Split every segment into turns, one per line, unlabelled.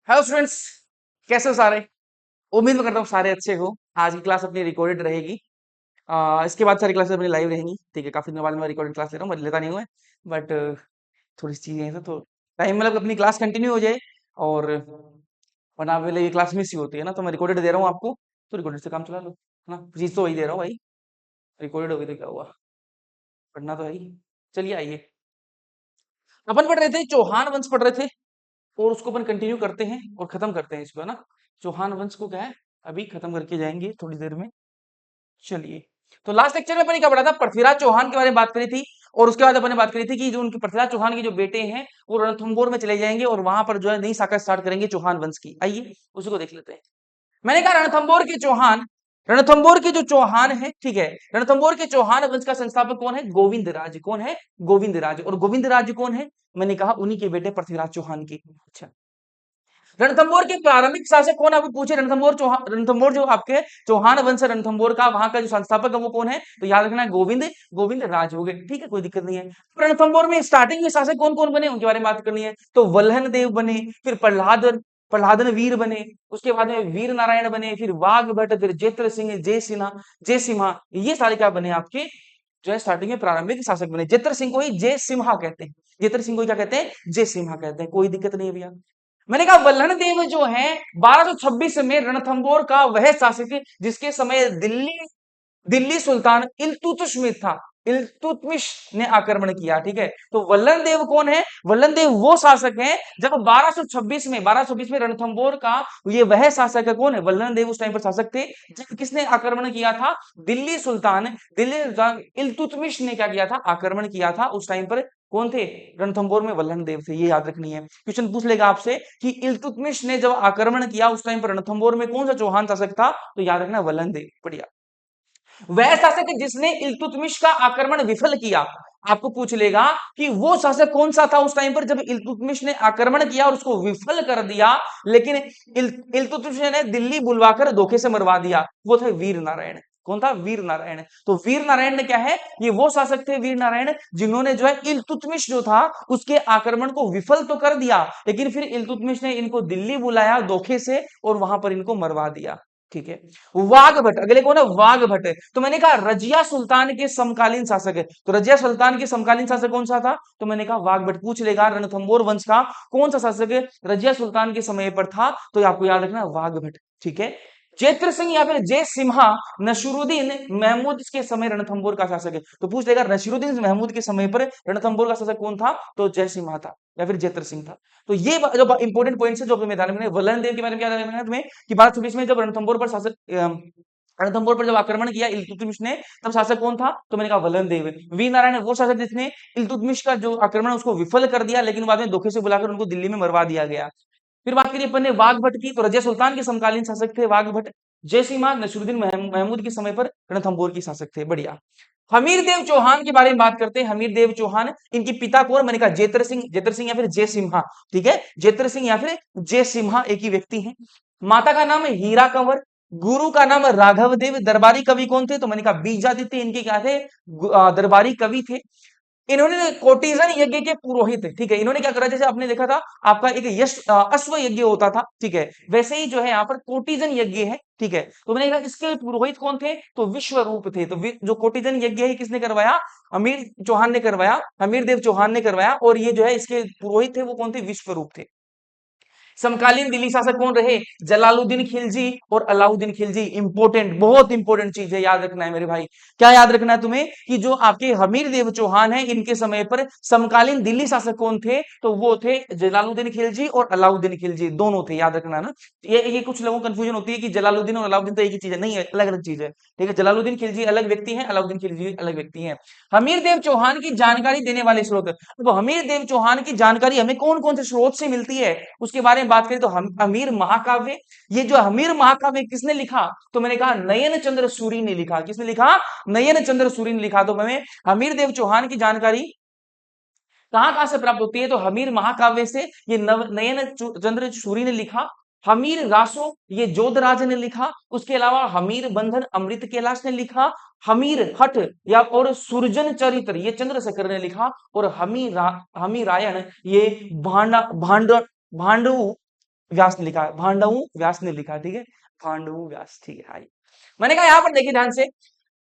Hello students, कैसे हो सारे। उम्मीद में करता हूँ सारे अच्छे हो। आज की क्लास अपनी रिकॉर्डेड रहेगी। इसके बाद सारी क्लासेस अपनी लाइव रहेंगी। ठीक है, काफी दिनों बाद मैं रिकॉर्डेड क्लास ले रहा हूँ, लेता नहीं हूँ मैं। बट थोड़ी सी चीजें हैं तो टाइम मतलब अपनी क्लास कंटिन्यू हो जाए। और वरना पहले ये क्लास मिस ही होती है ना, तो मैं रिकॉर्डेड दे रहा हूँ आपको। तो रिकॉर्डेड से काम चला लो, है ना। चीज तो वही दे रहा हूँ भाई। रिकॉर्डेड होगी तो क्या हुआ, पढ़ना तो है ही। चलिए आइए, अपन पढ़ रहे थे, चौहान वंश पढ़ रहे थे। और उसको अपन कंटिन्यू करते हैं और खत्म करते हैं इसको, है ना। चौहान वंश को क्या है, अभी खत्म करके जाएंगे थोड़ी देर में। चलिए, तो लास्ट लेक्चर में अपन ने क्या पढ़ा था, पृथ्वीराज चौहान के बारे में बात करी थी। और उसके बाद अपन ने बात करी थी कि जो उनके पृथ्वीराज चौहान के जो बेटे हैं वो रणथंभौर में चले जाएंगे और वहां पर जो है नई शाखा स्टार्ट करेंगे चौहान वंश की। आइए उसी को देख लेते हैं। मैंने कहा रणथंभौर के जो चौहान है, ठीक है, रणथंभौर के चौहान वंश का संस्थापक कौन है, गोविंदराज। कौन है, गोविंदराज। और गोविंदराज कौन है, मैंने कहा उन्हीं के बेटे पृथ्वीराज चौहान के। अच्छा, रणथंभौर के प्रारंभिक शासक कौन है, आपको पूछे। रणथंभौर जो आपके चौहान वंश है रणथंभौर का, वहां का जो संस्थापक है वो कौन है, तो याद रखना है गोविंद राज हो गए। ठीक है, कोई दिक्कत नहीं है। रणथंभौर में स्टार्टिंग में शासक कौन कौन बने उनके बारे में बात करनी है। तो वल्लभ देव बने, फिर प्रहलादन वीर बने, उसके बाद में वीर नारायण बने, फिर वाघ भट्ट, फिर जेत्र सिंह, जय सिम्हा, ये सारे क्या बने आपके, जो है स्टार्टिंग में प्रारंभिक शासक बने। जेत्र सिंह को ही जय सिम्हा कहते हैं। जेत्र सिंह को क्या कहते हैं, जय सिम्हा कहते हैं। कोई दिक्कत नहीं है भैया। मैंने कहा वल्लभ देव जो है 1226 में रणथंभौर का वह शासक जिसके समय दिल्ली दिल्ली सुल्तान इल्तुतमिश था, इल्तुतमिश ने आक्रमण किया। ठीक है, तो वल्लभ देव कौन है, वल्लभ देव वो शासक हैं जब 1226 में रणथंभौर का ये वह शासक है। कौन है, वल्लभ देव उस टाइम पर शासक थे जब किसने आक्रमण किया था, दिल्ली सुल्तान इल्तुतमिश ने क्या किया था, आक्रमण किया था उस टाइम पर। कौन थे, रणथंभौर में वल्लभ देव थे। ये याद रखनी है, क्वेश्चन पूछ लेगा आपसे कि इल्तुतमिश ने जब आक्रमण किया उस टाइम पर रणथंभौर में कौन सा चौहान शासक था, तो याद रखना वल्लभ देव। बढ़िया। वह शासक जिसने इल्तुतमिश का आक्रमण विफल किया। आपको पूछ लेगा कि वो शासक कौन सा था उस टाइम पर जब इल्तुतमिश ने आक्रमण किया और उसको विफल कर दिया, लेकिन इल्तुतमिश ने दिल्ली बुलवाकर धोखे से मरवा दिया। वो थे वीर नारायण। कौन था, वीर नारायण। तो वीर नारायण ने क्या है, ये वो शासक थे वीर नारायण जिन्होंने जो है इल्तुतमिश जो था उसके आक्रमण को विफल तो कर दिया, लेकिन फिर इल्तुतमिश ने इनको दिल्ली बुलाया धोखे से और वहां पर इनको मरवा दिया। ठीक है, वाघ भट्ट अगले कौन है, वाघ भट्ट। तो मैंने कहा रजिया सुल्तान के समकालीन शासक है, तो रजिया सुल्तान के समकालीन शासक कौन सा था, तो मैंने कहा वाघ भट्ट। पूछ लेगा रणथंभौर वंश का कौन सा शासक है रजिया सुल्तान के समय पर था, तो आपको याद रखना वाघ भट्ट। ठीक है, जेत्र सिंह या फिर जय सिम्हा नसीरुद्दीन महमूद के समय रणथंभौर का शासक है। तो पूछ लेगा नसीरुद्दीन महमूद के समय पर रणथंभौर का शासक कौन था, तो जय सिम्हा था या फिर जेत्र सिंह था। तो ये जो इंपॉर्टेंट पॉइंट्स है जो अपने मैदान में, वल्लभ देव के बारे में क्या रखना है तुम्हें कि 1226 में जब रणथंभौर पर रणथंभौर पर जब आक्रमण किया इल्तुतमिश ने, तब शासक कौन था, तो मैंने कहा वल्लभ देव। वीर नारायण वो शासक जिसने इल्तुतमिश का जो आक्रमण उसको विफल कर दिया, लेकिन बाद में धोखे से बुलाकर उनको दिल्ली में मरवा दिया गया। फिर बात करिए अपन ने वाघ भट्ट की, तो रजिया सुल्तान के समकालीन शासक थे वाघ भट्ट। जयसीमा नसीरुद्दीन महमूद के समय पर रणथंभौर के शासक थे। बढ़िया। हमीर देव चौहान के बारे में बात करते हैं। हमीर देव चौहान, इनके पिता कौन, मैंने कहा जेत्र सिंह या फिर जय सिम्हा। ठीक है, जेत्र सिंह या फिर जय सिम्हा एक ही व्यक्ति है। माता का नाम है हीरा कंवर, गुरु का नाम है राघव देव। दरबारी कवि कौन थे, तो मैंने कहा बीजादित्य इनके क्या थे, दरबारी कवि थे। इन्होंने कोटिजन यज्ञ के पुरोहित, ठीक है, इन्होंने क्या करा, जैसे आपने देखा था आपका एक अश्व यज्ञ होता था, ठीक है, वैसे ही जो है यहाँ पर कोटिजन यज्ञ है। ठीक है, तो मैंने कहा इसके पुरोहित कौन थे, तो विश्वरूप थे। तो जो कोटिजन यज्ञ है किसने करवाया, हमीर चौहान ने करवाया, हमीर देव चौहान ने करवाया। और ये जो है इसके पुरोहित थे वो कौन थे, विश्वरूप थे। समकालीन दिल्ली शासक कौन रहे, जलालुद्दीन खिलजी और अलाउद्दीन खिलजी। इंपॉर्टेंट, बहुत इंपॉर्टेंट चीज है, याद रखना है मेरे भाई। क्या याद रखना है तुम्हें कि जो आपके हमीर देव चौहान है इनके समय पर समकालीन दिल्ली शासक कौन थे, तो वो थे जलालुद्दीन खिलजी और अलाउद्दीन खिलजी, दोनों थे। याद रखना ना, ये कुछ लोगों को कंफ्यूजन होती है कि जलालुद्दीन और अलाउद्दीन तो एक ही चीज है, नहीं है, अलग अलग चीज है। ठीक है, जलालुद्दीन खिलजी अलग व्यक्ति है, अलाउद्दीन खिलजी अलग व्यक्ति है। हमीर देव चौहान की जानकारी देने वाले स्रोत, तो हमीर देव चौहान की जानकारी हमें कौन कौन से स्रोत से मिलती है उसके बारे में बात करें तो हम हमीर महाकाव्य। ये जो हमीर महाकाव्य किसने लिखा, तो मैंने कहा नयन चंद्र सूरी ने लिखा। किसने लिखा, नयन चंद्र सूरी ने लिखा। तो हमें हमीर देव चौहान की जानकारी कहां कहां से प्राप्त होती है, तो हमीर महाकाव्य से। ये नयन चंद्र सूरी ने लिखा। हमीर रासो ये जोधराज ने लिखा। उसके अलावा हमीर बंधन अमृत कैलाश ने लिखा। हमीर हठ या और सुरजन चरित्र ये चंद्रशेखर ने लिखा। और हमीरायण ये भांडा भांड भांडु व्यास ने लिखा, भांडवु व्यास ने लिखा, ठीक है, भांडवु व्यास, ठीक है। हाँ, मैंने कहा यहाँ पर देखिए ध्यान से,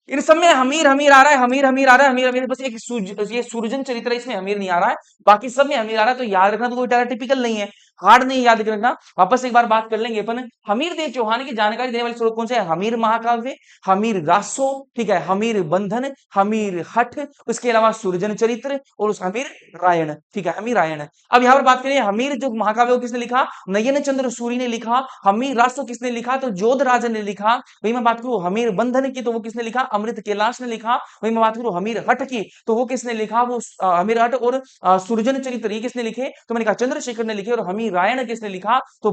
इन सब में हमीर हमीर आ रहा है, हमीर हमीर आ रहा है, हमीर हमीर, बस एक ये सुरजन चरित्र है, इसमें हमीर नहीं आ रहा है, बाकी सब में हमीर आ रहा है। तो याद रखना तो कोई टाइपिकल टिपिकल नहीं है, हार्ड नहीं याद रखना। वापस एक बार बात कर लेंगे अपन। हमीर देव चौहान की जानकारी देने वाले स्रोत कौन से है? हमीर महाकाव्य, हमीर रासो, ठीक है, हमीर बंधन, हमीर हठ, उसके अलावा सुरजन चरित्र और उस हमीर रायण, ठीक है, हमीर रायण। अब यहाँ पर बात करें हमीर जो महाकाव्य किसने लिखा? नयन चंद्र सूरी ने लिखा। हमीर रासो किसने लिखा? तो जोधराज ने लिखा। वही मैं बात करूं हमीर बंधन की, तो वो किसने लिखा? अमृत कैलाश ने लिखा। वही मैं बात करूं हमीर हठ की, तो वो किसने लिखा? वो हमीर हठ और सुरजन चरित्र ये किसने लिखे? तो मैंने कहा चंद्रशेखर ने लिखे। और हमीर रायण किसने लिखा? तो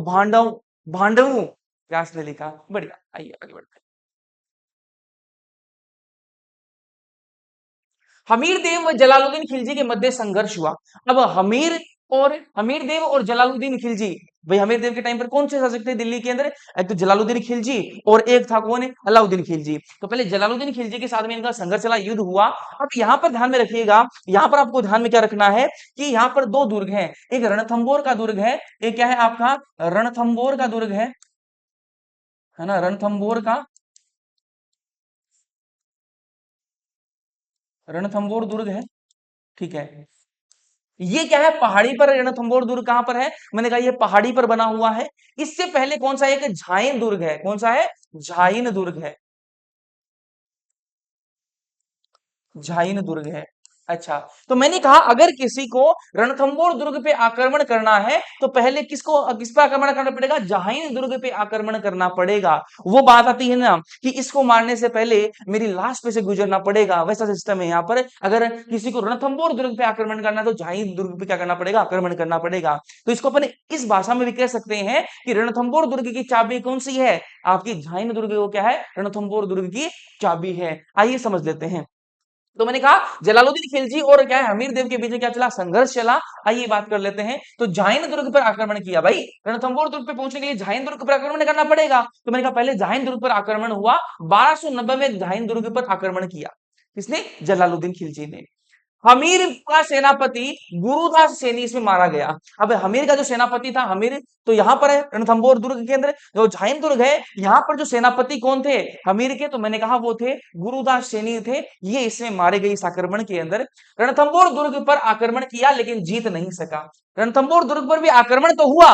भांडव व्यास ने लिखा। बढ़िया, आइए आगे बढ़ते हैं। हमीर देव व जलालुद्दीन खिलजी के मध्य संघर्ष हुआ। अब हमीर देव और जलालुद्दीन खिलजी, भाई हमीर देव के टाइम पर कौन से शासक थे दिल्ली के अंदर? एक तो जलालुद्दीन खिलजी और एक था कौन है? अलाउद्दीन खिलजी। तो पहले जलालुद्दीन खिलजी के साथ में इनका संघर्ष चला, युद्ध हुआ। अब यहाँ पर ध्यान में रखिएगा, यहाँ पर आपको ध्यान में क्या रखना है कि यहाँ पर दो दुर्ग हैं, एक रणथंबोर का दुर्ग है, एक क्या है आपका? रणथंबोर का दुर्ग है ना, रणथंबोर का, रणथंबोर दुर्ग है, ठीक है। ये क्या है? पहाड़ी पर रणथंबोर दुर्ग कहां पर है? मैंने कहा ये पहाड़ी पर बना हुआ है। इससे पहले कौन सा एक झाइन दुर्ग है? कौन सा है? झाइन दुर्ग है, झाइन दुर्ग है। अच्छा, तो मैंने कहा अगर किसी को रणथंबोर दुर्ग पे आक्रमण करना है तो पहले किस पे आक्रमण करना पड़ेगा? झाइन दुर्ग पे आक्रमण करना पड़ेगा। वो बात आती है ना कि इसको मारने से पहले मेरी लाश पे से गुजरना पड़ेगा, वैसा सिस्टम है यहाँ पर। अगर किसी को रणथंबोर दुर्ग पे आक्रमण करना है तो झाइन दुर्ग पे क्या करना पड़ेगा? आक्रमण करना पड़ेगा। तो इसको अपन इस भाषा में भी कह सकते हैं कि रणथंबोर दुर्ग की चाबी कौन सी है? आपकी झाइन दुर्ग को क्या है? रणथंबोर दुर्ग की चाबी है। आइए समझ लेते हैं। तो मैंने कहा जलालुद्दीन खिलजी और क्या है हमीर देव के बीच में क्या चला? संघर्ष चला। आइए बात कर लेते हैं। तो झाइन दुर्ग पर आक्रमण किया। भाई रणथंबोर दुर्ग पे पहुंचने के लिए झाइन दुर्ग पर आक्रमण करना पड़ेगा। तो मैंने कहा पहले झाइन दुर्ग पर आक्रमण हुआ। 1290 में झाइन दुर्ग पर आक्रमण किया। किसने? जलालुद्दीन खिलजी ने। हमीर का सेनापति गुरुदास सैनी इसमें मारा गया। अब हमीर का जो सेनापति था, हमीर तो यहां पर है रणथंबोर दुर्ग के अंदर। जो झाइन दुर्ग है यहां पर जो सेनापति कौन थे हमीर के? तो मैंने कहा वो थे गुरुदास सैनी थे। ये इसमें मारे गए इस आक्रमण के अंदर। रणथंबोर दुर्ग पर आक्रमण किया लेकिन जीत नहीं सका। रणथंबोर दुर्ग पर भी आक्रमण तो हुआ,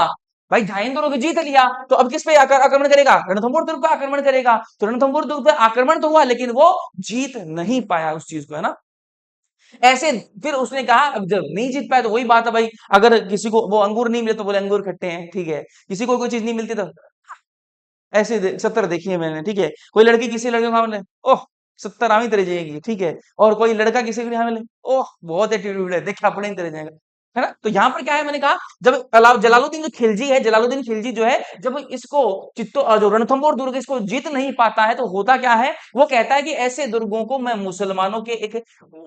भाई झाइन दुर्ग जीत लिया, तो अब किस पे आक्रमण करेगा? रणथंबोर दुर्ग पर आक्रमण करेगा। तो रणथंबोर दुर्ग पर आक्रमण तो हुआ लेकिन वो जीत नहीं पाया उस चीज को, है ना। ऐसे फिर उसने कहा अब जब नहीं जीत पाया तो वही बात है भाई, अगर किसी को वो अंगूर नहीं मिले तो बोले अंगूर खट्टे हैं, ठीक है। किसी को कोई चीज नहीं मिलती तो ऐसे 70 देखी है मैंने, ठीक है। कोई लड़की किसी लड़के को मिले, ओह 70 आमी तरह जाएगी, ठीक है। और कोई लड़का किसी को यहाँ मिले, ओह बहुत एटीट्यूड है, देखा अपने ही तरह जाएगा, है ना। तो यहाँ पर क्या है, मैंने कहा जब जलालुद्दीन जो खिलजी है, जलालुद्दीन खिलजी जो है, जब इसको जो रणथंबोर दुर्ग इसको जीत नहीं पाता है तो होता क्या है, वो कहता है कि ऐसे दुर्गों को मैं मुसलमानों के एक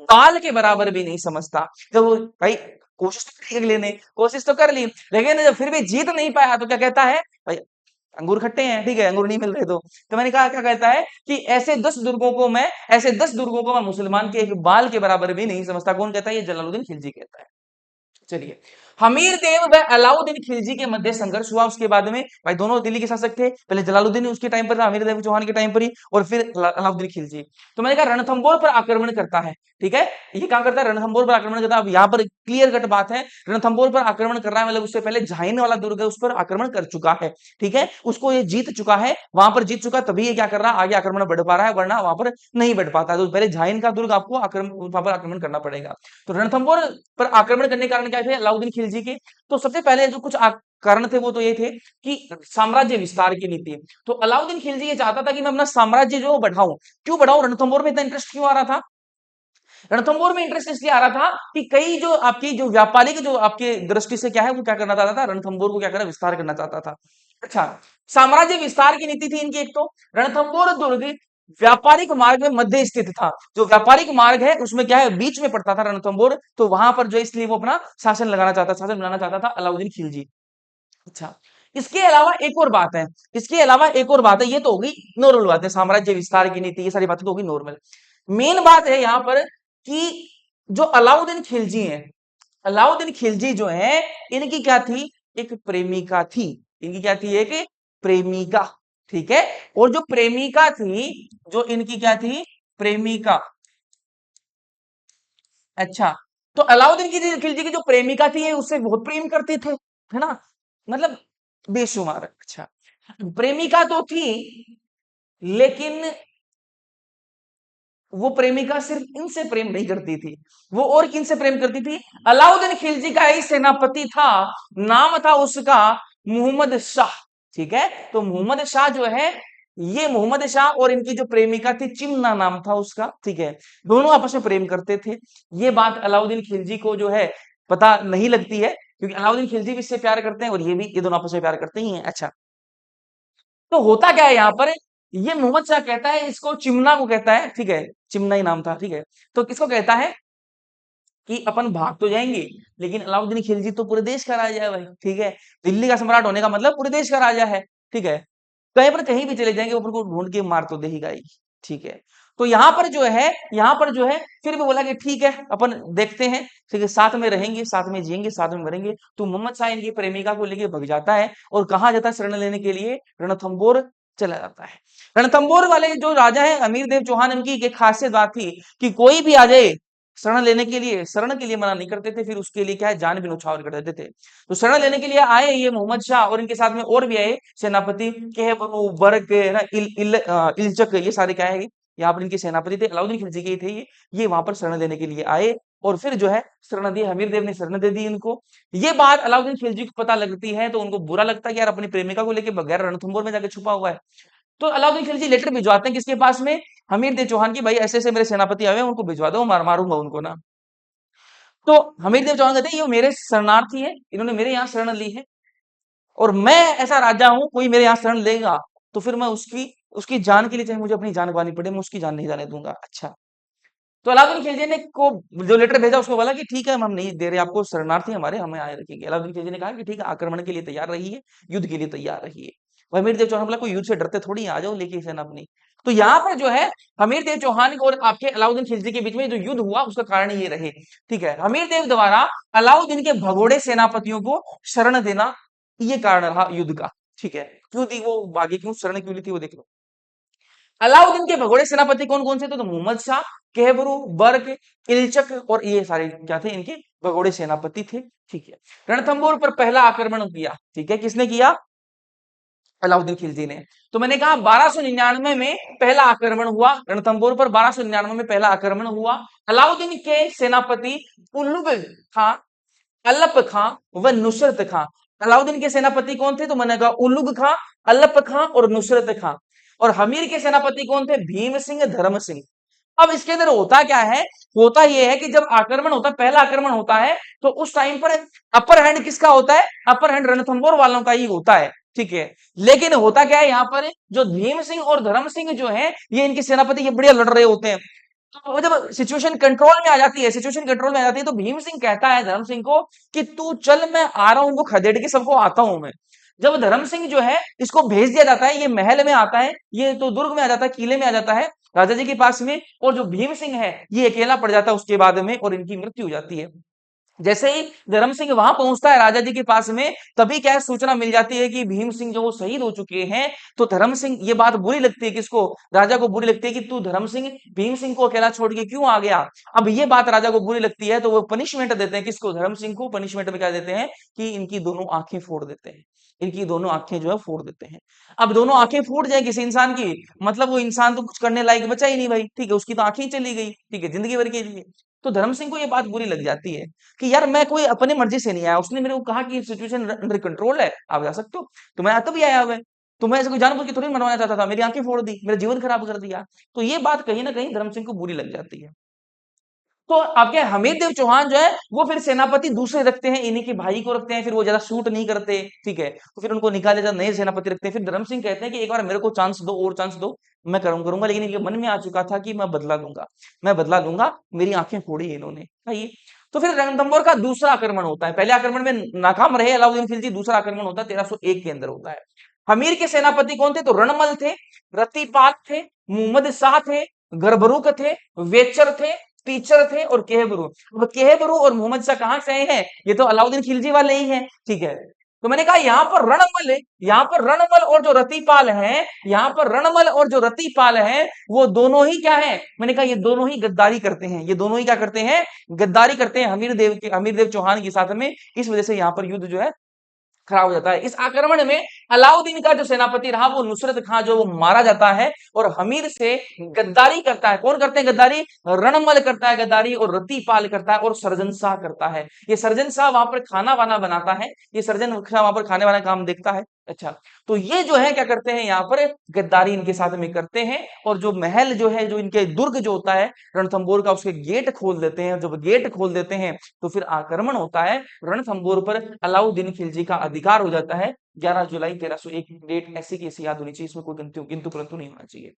बाल के बराबर भी नहीं समझता। जब वो भाई कोशिश तो करी अगले ने, कोशिश तो कर ली, लेकिन जब फिर भी जीत नहीं पाया तो क्या कहता है भाई, अंगूर खट्टे हैं, ठीक है, अंगूर नहीं मिल रहे। तो मैंने कहा क्या कहता है कि ऐसे 10 दुर्गों को मैं मुसलमान के एक बाल के बराबर भी नहीं समझता। कौन कहता है? ये जलालुद्दीन खिलजी कहता है। चलिए, हमीर देव व अलाउद्दीन खिलजी के मध्य संघर्ष हुआ। उसके बाद में भाई दोनों दिल्ली के शासक थे, पहले जलालुद्दीन उसके टाइम पर था, हमीर देव चौहान के टाइम पर ही, और फिर अलाउद्दीन खिलजी। तो मैंने कहा रणथंबोर पर आक्रमण करता है, ठीक है। ये क्या करता है? रणथंबोर पर आक्रमण करता है। अब यहाँ पर क्लियर कट बात है, रणथंबोर पर आक्रमण कर रहा है मतलब उससे पहले झाइन वाला दुर्ग है उस पर आक्रमण कर चुका है, ठीक है। उसको ये जीत चुका है, वहां पर जीत चुका, तभी ये क्या कर रहा है, आगे आक्रमण बढ़ पा रहा है, वरना वहां पर नहीं बढ़ पाता। तो पहले झाइन का दुर्ग आपको वहां पर आक्रमण करना पड़ेगा। तो रणथंबोर पर आक्रमण करने के कारण क्या थे अलाउद्दीन खिलजी के? तो सबसे पहले जो कुछ कारण थे वो तो ये थे कि साम्राज्य विस्तार की नीति। तो अलाउद्दीन खिलजी ये चाहता था कि मैं अपना साम्राज्य जो बढ़ाऊं। क्यों बढ़ाऊं? रणथंबोर में इतना इंटरेस्ट क्यों आ रहा था? रणथंबोर में इंटरेस्ट इसलिए आ रहा था कि कई जो आपकी जो व्यापारिक जो आपके दृष्टि से क्या है वो क्या करना चाहता था, रणथंबोर को क्या करना, विस्तार करना चाहता था। अच्छा, साम्राज्य विस्तार की नीति थी इनकी। एक तो रणथंबोर दुर्ग व्यापारिक मार्ग में मध्य स्थित था। जो व्यापारिक मार्ग है उसमें क्या है, बीच में पड़ता था रणथंबोर। तो वहां पर जो इसलिए वो अपना शासन लगाना चाहता, शासन बनाना चाहता था अलाउद्दीन खिलजी। अच्छा, इसके अलावा एक और बात है, इसके अलावा एक और बात है, ये तो होगी नॉर्मल बात है, साम्राज्य विस्तार की नीति, ये सारी बातें तो होगी नॉर्मल। मेन बात है यहाँ पर कि जो अलाउद्दीन खिलजी हैं, अलाउद्दीन खिलजी जो है, इनकी क्या थी? एक प्रेमिका थी। इनकी क्या थी, एक प्रेमिका, ठीक है। और जो प्रेमिका थी, जो इनकी क्या थी, प्रेमिका। अच्छा, तो अलाउद्दीन खिलजी की जो प्रेमिका थी ये उससे बहुत प्रेम करते थे, है ना, मतलब बेशुमार। अच्छा, प्रेमिका तो थी, लेकिन वो प्रेमिका सिर्फ इनसे प्रेम नहीं करती थी, वो और किन से प्रेम करती थी, अलाउद्दीन खिलजी का ही सेनापति था, नाम था उसका मोहम्मद शाह, ठीक है। तो मोहम्मद शाह जो है, ये मोहम्मद शाह और इनकी जो प्रेमिका थी चिमना नाम था उसका, ठीक है। दोनों आपस में प्रेम करते थे। ये बात अलाउद्दीन खिलजी को जो है पता नहीं लगती है, क्योंकि अलाउद्दीन खिलजी भी इससे प्यार करते हैं और ये भी, ये दोनों आपस में प्यार करते ही हैं। अच्छा, तो होता क्या है यहाँ पर, ये मोहम्मद शाह कहता है इसको, चिमना को कहता है, ठीक है, चिमना ही नाम था, ठीक है। तो किसको कहता है कि अपन भाग तो जाएंगे, लेकिन अलाउद्दीन खिलजी तो पूरे देश का राजा है भाई, ठीक है। दिल्ली का सम्राट होने का मतलब पूरे देश का राजा है, ठीक है। कहीं पर कहीं भी चले जाएंगे ऊपर को ढूंढ के मार तो दे ही गाई, ठीक है। तो यहाँ पर जो है, यहाँ पर जो है फिर भी बोला कि ठीक है अपन देखते हैं, ठीक है, साथ में रहेंगे, साथ में जिएंगे, साथ में मरेंगे। तो मोहम्मद शाह इनकी प्रेमिका को लेके भग जाता है और कहाँ जाता है शरण लेने के लिए, रणथंबोर चला जाता है। रणथंबोर वाले जो राजा है अमीर देव चौहान, इनकी एक खासियत बात थी कि कोई भी आ जाए शरण लेने के लिए, शरण के लिए मना नहीं करते थे, फिर उसके लिए क्या है, जान भी न्यौछावर कर देते थे। तो शरण लेने के लिए आए ये मोहम्मद शाह, और इनके साथ में और भी आए सेनापति केहबरू, बर्क है ना, इल्चक, ये सारे क्या है, यहाँ पर इनके सेनापति थे, अलाउद्दीन खिलजी के ही थे ये वहां पर शरण लेने के लिए आए, और फिर जो है शरण दी, हमीर देव ने शरण दे दी इनको। ये बात अलाउद्दीन खिलजी को पता लगती है, तो उनको बुरा लगता है कि यार अपनी प्रेमिका को लेके बगैर रणथंबोर में जाके छुपा हुआ है। तो अलाउद्दीन खिलजी लेटर भिजवाते हैं किसके पास में, हमीर देव चौहान की, भाई ऐसे ऐसे मेरे सेनापति आए हैं, उनको भिजवा दो, मारूंगा उनको ना। तो हमीर देव चौहान कहते हैं ये मेरे शरणार्थी है, इन्होंने मेरे यहाँ शरण ली है, और मैं ऐसा राजा हूं, कोई मेरे यहाँ शरण लेगा तो फिर मैं उसकी उसकी जान के लिए चाहे मुझे अपनी जान गंवानी पड़े, मैं उसकी जान नहीं जाने दूंगा। अच्छा, तो अलाउद्दीन खिलजी ने को जो लेटर भेजा उसको बोला कि ठीक है, हम नहीं दे रहे आपको, शरणार्थी हमारे, हमें आए रखेंगे। अलाउद्दीन खिलजी ने कहा कि ठीक है, आक्रमण के लिए तैयार रहिए, युद्ध के लिए तैयार रहिए। वह हमीर देव चौहान बोला कोई युद्ध से डरते थोड़ी हैं, आ जाओ लेके सेना अपनी। तो यहाँ पर जो है हमीर देव चौहान और आपके अलाउद्दीन खिलजी के बीच में जो युद्ध हुआ उसका कारण ये रहे, ठीक है, हमीर देव द्वारा अलाउद्दीन के भगोड़े सेनापतियों को शरण देना, ये कारण रहा युद्ध का, ठीक है। क्यों दी वो, बागी क्यों शरण क्यों ली थी वो देख लो। अलाउद्दीन के भगोड़े सेनापति कौन कौन से थे, तो मोहम्मद शाह, केहबरू, बर्क, इल्चक, और ये सारे क्या थे, इनके भगोड़े सेनापति थे, ठीक है। रणथंबोर पर पहला आक्रमण किया, ठीक है, किसने किया, अलाउद्दीन खिलजी ने। तो मैंने कहा 1299 में पहला आक्रमण हुआ रणथंबोर पर, 1299 में पहला आक्रमण हुआ। अलाउद्दीन के सेनापति उल्लुग खां, अल्लप खां व नुसरत खां। अलाउद्दीन के सेनापति कौन थे, तो मैंने कहा उल्लुग खां, अल्लप खां और नुसरत खां। और हमीर के सेनापति कौन थे, भीम सिंह, धर्म सिंह। अब इसके अंदर होता क्या है, होता यह है कि जब आक्रमण होता है, पहला आक्रमण होता है, तो उस टाइम पर अपर हैंड किसका होता है, अपर हैंड रणथंबोर वालों का ही होता है, ठीक है। लेकिन होता क्या है यहाँ पर, जो भीम सिंह और धर्म सिंह जो है, ये इनके सेनापति, ये बढ़िया लड़ रहे होते हैं। तो जब सिचुएशन कंट्रोल में आ जाती है, सिचुएशन कंट्रोल में आ जाती है, तो भीम सिंह कहता है धर्म सिंह को कि तू चल, मैं आ रहा हूं, उनको खदेड़ के सबको आता हूं मैं। जब धर्म सिंह जो है इसको भेज दिया जाता है, ये महल में आता है, ये तो दुर्ग में आ जाता है, किले में आ जाता है राजा जी के पास में, और जो भीम सिंह है ये अकेला पड़ जाता है उसके बाद में, और इनकी मृत्यु हो जाती है। जैसे ही धर्म सिंह वहां पहुंचता है राजा जी के पास में, तभी क्या है, सूचना मिल जाती है कि भीम सिंह जो वो शहीद हो चुके हैं। तो धर्म सिंह, ये बात बुरी लगती है किसको, राजा को बुरी लगती है कि तू धर्म सिंह भीम सिंह को अकेला छोड़ के क्यों आ गया। अब ये बात राजा को बुरी लगती है, तो वो पनिशमेंट देते हैं किसको, धर्म सिंह को। पनिशमेंट में क्या देते हैं कि इनकी दोनों आंखें फोड़ देते हैं, इनकी दोनों आंखें जो है फोड़ देते हैं। अब दोनों आंखें फूट जाए किसी इंसान की, मतलब वो इंसान तो कुछ करने लायक बचा ही नहीं भाई, ठीक है, उसकी तो आंखें ही चली गई, ठीक है, जिंदगी भर के लिए। तो धर्म सिंह को ये बात बुरी लग जाती है कि यार मैं कोई अपने मर्जी से नहीं आया, उसने मेरे को कहा कि सिचुएशन अंडर कंट्रोल है, आप जा सकते हो, तो मैं तभी आया हुआ है। तो मैं ऐसे कोई जानबूझ के थोड़ी मरवाना चाहता था, मेरी आंखें फोड़ दी, मेरा जीवन खराब कर दिया। तो ये बात कहीं ना कहीं धर्म सिंह को बुरी लग जाती है। तो आपके हमीर देव चौहान जो है वो फिर सेनापति दूसरे रखते हैं, इन्हीं के भाई को रखते हैं, फिर वो ज्यादा शूट नहीं करते, ठीक है, तो फिर उनको निकाले जाते, नए सेनापति रखते हैं। फिर धर्म सिंह कहते हैं कि एक बार मेरे को चांस दो, और चांस दो, मैं करूंगा। लेकिन इनके मन में आ चुका था कि मैं बदला लूंगा, मैं बदला लूंगा, मेरी आंखें फोड़ी है इन्होंने, ये। तो फिर रणथंबोर का दूसरा आक्रमण होता है, पहले आक्रमण में नाकाम रहे अलाउद्दीन खिलजी, दूसरा आक्रमण होता है 1301 के अंदर होता है। हमीर के सेनापति कौन थे, तो रणमल थे, रतिपाल थे, मोहम्मद शाह थे, गरबरुक थे, वेचर थे, टीचर थे, और केहबरू। अब केहबरू और मोहम्मद शाह कहां से आए हैं, ये तो अलाउद्दीन खिलजी वाले ही हैं, ठीक है। तो मैंने कहा यहाँ पर रणमल और जो रतिपाल हैं, यहाँ पर रणमल और जो रतिपाल हैं, वो दोनों ही क्या है, मैंने कहा ये दोनों ही गद्दारी करते हैं, ये दोनों ही क्या करते हैं, गद्दारी करते हैं हमीर देव चौहान के साथ में। इस वजह से यहाँ पर युद्ध जो है खराब हो जाता है। इस आक्रमण में अलाउद्दीन का जो सेनापति रहा वो नुसरत खां जो वो मारा जाता है और हमीर से गद्दारी करता है। कौन करते हैं गद्दारी? रणमल करता है गद्दारी और रतिपाल करता है और सर्जन शाह करता है। ये सर्जन शाह वहां पर खाना वाना बनाता है, ये सर्जन शाह वहां पर खाने वाला काम देखता है। अच्छा, तो ये जो है क्या करते हैं यहाँ पर गद्दारी इनके साथ में करते हैं और जो महल जो है, जो इनके दुर्ग जो होता है रणथंबोर का, उसके गेट खोल देते हैं। जब गेट खोल देते हैं तो फिर आक्रमण होता है रणथंबोर पर। अलाउद्दीन खिलजी का अधिकार हो जाता है 11 जुलाई 1301। डेट ऐसी की ऐसी याद होनी चाहिए, इसमें कोई किंतु परंतु नहीं होना चाहिए।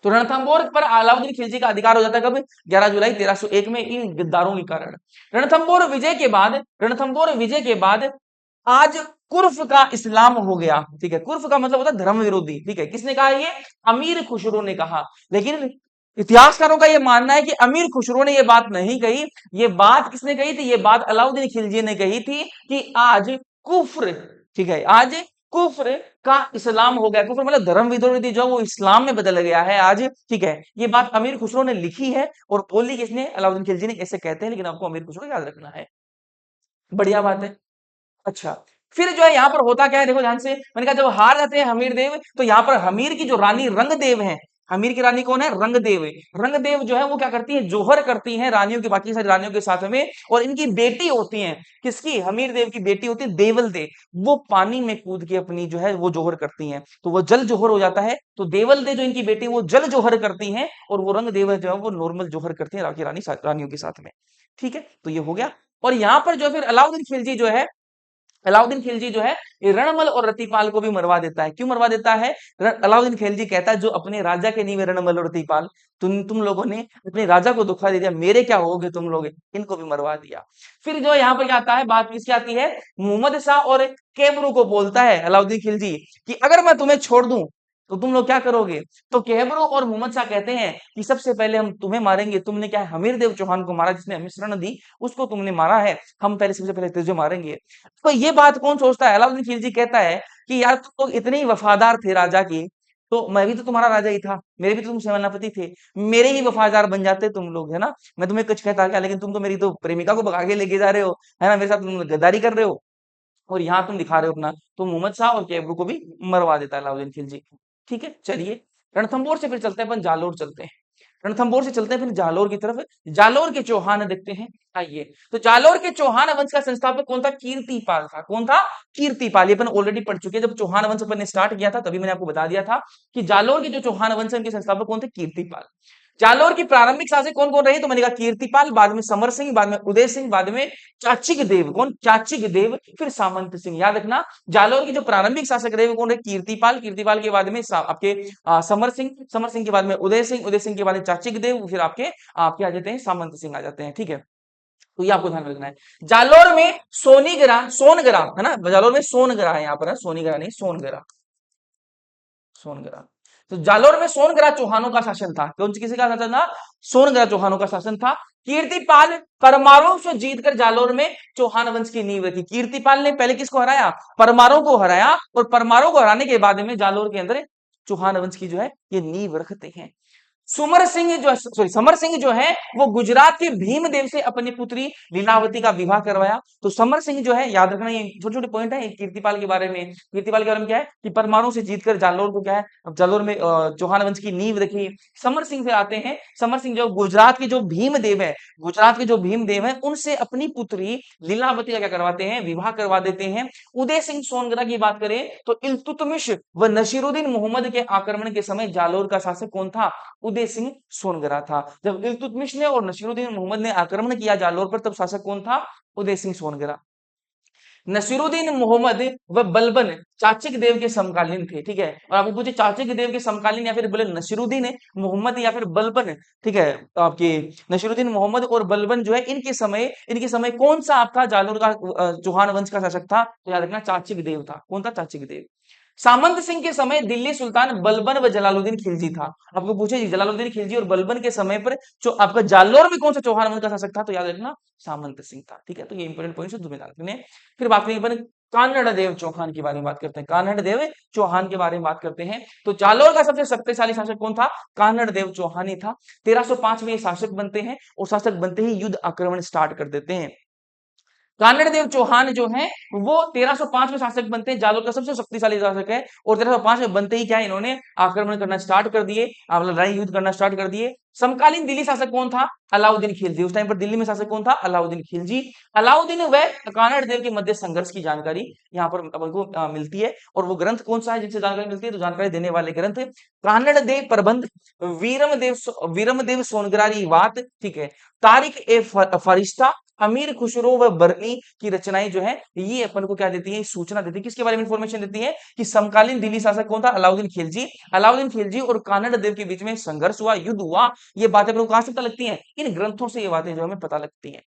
तो रणथंबोर पर अलाउद्दीन खिलजी का अधिकार हो जाता है कब? 11 जुलाई 1301 में, इन गद्दारों के कारण। रणथंबोर विजय के बाद आज कुर्फ का इस्लाम हो गया। ठीक है, कुर्फ का मतलब होता है धर्म विरोधी। ठीक है, किसने कहा? ये अमीर खुसरो ने कहा। लेकिन इतिहासकारों का यह मानना है कि अमीर खुसरो ने यह बात नहीं कही। ये बात किसने कही थी? ये बात अलाउद्दीन खिलजी ने कही थी कि आज कुफ्र, ठीक है, आज कुफ्र का इस्लाम हो गया। कुफ्र मतलब धर्म विरोधी जो वो इस्लाम में बदल गया है आज। ठीक है, ये बात अमीर खुसरो ने लिखी है और बोली किसने? अलाउद्दीन खिलजी ने। ऐसे कहते हैं, लेकिन आपको अमीर खुसरो याद रखना है। बढ़िया बात है। अच्छा, फिर जो है यहाँ पर होता क्या है, देखो ध्यान से। मैंने कहा जब हार जाते हैं हमीर देव, तो यहाँ पर हमीर की जो रानी रंगदेव है, हमीर की रानी कौन है? रंगदेव। रंगदेव जो है वो क्या करती है? जोहर करती है रानियों की, बाकी सारी रानियों के साथ में। और इनकी बेटी होती है, किसकी? हमीर देव की बेटी होती है देवल दे। वो पानी में कूद के अपनी जो है वो जोहर करती हैं, तो वो जल जोहर हो जाता है। तो देवल दे जो इनकी बेटी वो जल जोहर करती हैं और वो रंगदेव जो है वो नॉर्मल जोहर करती है रानियों के साथ में। ठीक है, तो ये हो गया। और यहाँ पर जो फिर अलाउद्दीन खिलजी जो है ये रणमल और रतिपाल को भी मरवा देता है। क्यों मरवा देता है? अलाउद्दीन खिलजी कहता है जो अपने राजा के नीवे रणमल और रतिपाल, तुम लोगों ने अपने राजा को धोखा दे दिया, मेरे क्या होगे तुम लोग, इनको भी मरवा दिया। फिर जो यहाँ पर क्या आता है, बात किसकी आती है? मोहम्मद शाह और केबरू को बोलता है अलाउद्दीन खिलजी कि अगर मैं तुम्हें छोड़ दूं तो तुम लोग क्या करोगे? तो केबरू और मोहम्मद शाह कहते हैं कि सबसे पहले हम तुम्हें मारेंगे। तुमने क्या है, हमीर देव चौहान को मारा, जिसने हमें शरण दी, उसको तुमने मारा है। हम पहले सबसे पहले तुझे मारेंगे। तो ये बात कौन सोचता है? अलाउद्दीन खिलजी कहता है कि यार तुम लोग इतने ही वफादार थे राजा के, तो मैं भी तो तुम्हारा राजा ही था, मेरे भी तो तुम सेनापति थे, मेरे ही वफादार बन जाते तुम लोग, है ना। मैं तुम्हें कुछ कहता क्या, लेकिन तुम तो मेरी तो प्रेमिका को भगा के लेके जा रहे हो, है ना, मेरे साथ तुम गद्दारी कर रहे हो और यहाँ तुम दिखा रहे हो अपना। तो मोहम्मद शाह और केबरू को भी मरवा देता है अलाउद्दीन खिलजी। ठीक है, चलिए रणथंबोर से फिर चलते हैं अपन जालोर चलते हैं। रणथंबोर से चलते हैं फिर जालोर की तरफ। जालोर के चौहान देखते हैं, आइए। तो जालोर के चौहान वंश का संस्थापक कौन था? कीर्तिपाल था। कौन था? कीर्तिपाल। ये अपन ऑलरेडी पढ़ चुके हैं, जब चौहान वंश अपन ने स्टार्ट किया था तभी मैंने आपको बता दिया था कि जालोर के जो चौहान वंश है उनके संस्थापक कौन थे? कीर्तिपाल। जालोर की प्रारंभिक शासक कौन कौन रहे? तो मैंने कहा कीर्तिपाल, बाद में समर सिंह, बाद में उदय सिंह, बाद में चाचिक देव। कौन? चाचिक देव, फिर सामंत सिंह। याद रखना, जालोर के जो प्रारंभिक शासक रहे वो कौन रहे? कीर्तिपाल। कीर्तिपाल के बाद में आपके समर सिंह, समर सिंह के बाद में उदय सिंह, उदय सिंह के बाद में चाचिक देव, फिर आपके आ जाते हैं सामंत सिंह आ जाते हैं। ठीक है, तो ये आपको ध्यान में रखना है। जालोर में सोनगरा है ना, जालोर में सोनगरा है, यहाँ पर है सोनीगरा नहीं, सोनगरा, सोनगरा। तो जालोर में सोनगरा चौहानों का शासन था। कौन सी, किसी का शासन था? सोनगरा चौहानों का शासन था। कीर्तिपाल परमारों से जीतकर जालोर में चौहान वंश की नींव रखी। कीर्तिपाल ने पहले किसको हराया? परमारों को हराया, और परमारों को हराने के बाद में जालोर के अंदर चौहान वंश की जो है ये नींव रखते हैं। समर सिंह जो है वो गुजरात के भीमदेव से अपनी पुत्री लीलावती का विवाह करवाया। तो समर सिंह जो है, याद रखना, ये छोटे छोटे पॉइंट है कीर्तिपाल के बारे में। कीर्तिपाल के बारे में क्या है कि परमाणु से जीतकर जालोर को क्या है, अब जालोर में चौहान वंश की नींव रखी। समर सिंह फिर आते हैं, समर सिंह जो गुजरात के जो भीमदेव है, गुजरात के जो भीमदेव है उनसे अपनी पुत्री लीलावती का क्या करवाते हैं? विवाह करवा देते हैं। उदय सिंह सोनगरा की बात करें तो इल्तुतमिश व नसीरुद्दीन मोहम्मद के आक्रमण के समय जालोर का शासक कौन था? उदय सिंह सोनगरा था। जब इल्तुतमिश ने और नसीरुद्दीन मोहम्मद ने आक्रमण किया जालोर पर, तब शासक कौन था? उदय सिंह सोनगरा। नसीरुद्दीन मोहम्मद व बलबन चाचिक देव के समकालीन थे। ठीक है, और आपको पूछे चाचिक देव के समकालीन, या फिर बोले नसीरुद्दीन मोहम्मद या फिर बलबन। ठीक है, तो आपके नसीरुद्दीन मोहम्मद और बलबन जो है इनके समय कौन सा आपका जालोर का चौहान वंश का शासक था? तो याद रखना चाचिक देव था। कौन था? चाचिक देव। सामंत सिंह के समय दिल्ली सुल्तान बलबन व जलालुद्दीन खिलजी था। आपको पूछे जी जलालुद्दीन खिलजी और बलबन के समय पर जो आपका जालोर में कौन सा चौहान वंश का शासक था, तो याद रखना सामंत सिंह था। ठीक है, तो ये इंपोर्टेंट पॉइंट है, तुम्हें याद रखने हैं। फिर बात करेंगे अपन कानड़ देव चौहान के बारे में बात करते हैं। कानड़ देव चौहान के बारे में बात करते हैं। तो जालोर का सबसे शक्तिशाली शासक कौन था? कानड़ देव चौहान ही था। 1305 में ये शासक बनते हैं और शासक बनते ही युद्ध आक्रमण स्टार्ट कर देते हैं। कानड़ देव चौहान जो है वो 1305 में शासक बनते हैं, जालोर का सबसे शक्तिशाली शासक है। और 1305 में बनते ही क्या है, इन्होंने आक्रमण करना स्टार्ट कर दिए, लड़ाई युद्ध करना स्टार्ट कर दिए। समकालीन दिल्ली शासक कौन था? अलाउद्दीन खिलजी। उस टाइम पर दिल्ली में शासक कौन था? अलाउद्दीन खिलजी। अलाउद्दीन व कानड़ देव के मध्य संघर्ष की जानकारी यहाँ पर अपन को मिलती है। और वो ग्रंथ कौन सा है जिनसे जानकारी मिलती है? तो जानकारी देने वाले ग्रंथ कानड़ देव प्रबंध, वीरम देव सोनग्रारी वात, ठीक है, तारिक ए फरिश्ता, अमीर खुसरो व बरनी की रचनाएं जो है ये अपन को क्या देती है? सूचना देती है। किसके बारे में इंफॉर्मेशन देती है? कि समकालीन दिल्ली शासक कौन था? अलाउद्दीन खिलजी। अलाउद्दीन खिलजी और कानड़ देव के बीच में संघर्ष हुआ, युद्ध हुआ। ये बातें अपन को कहां से पता लगती हैं? इन ग्रंथों से ये बातें जो हमें पता लगती हैं।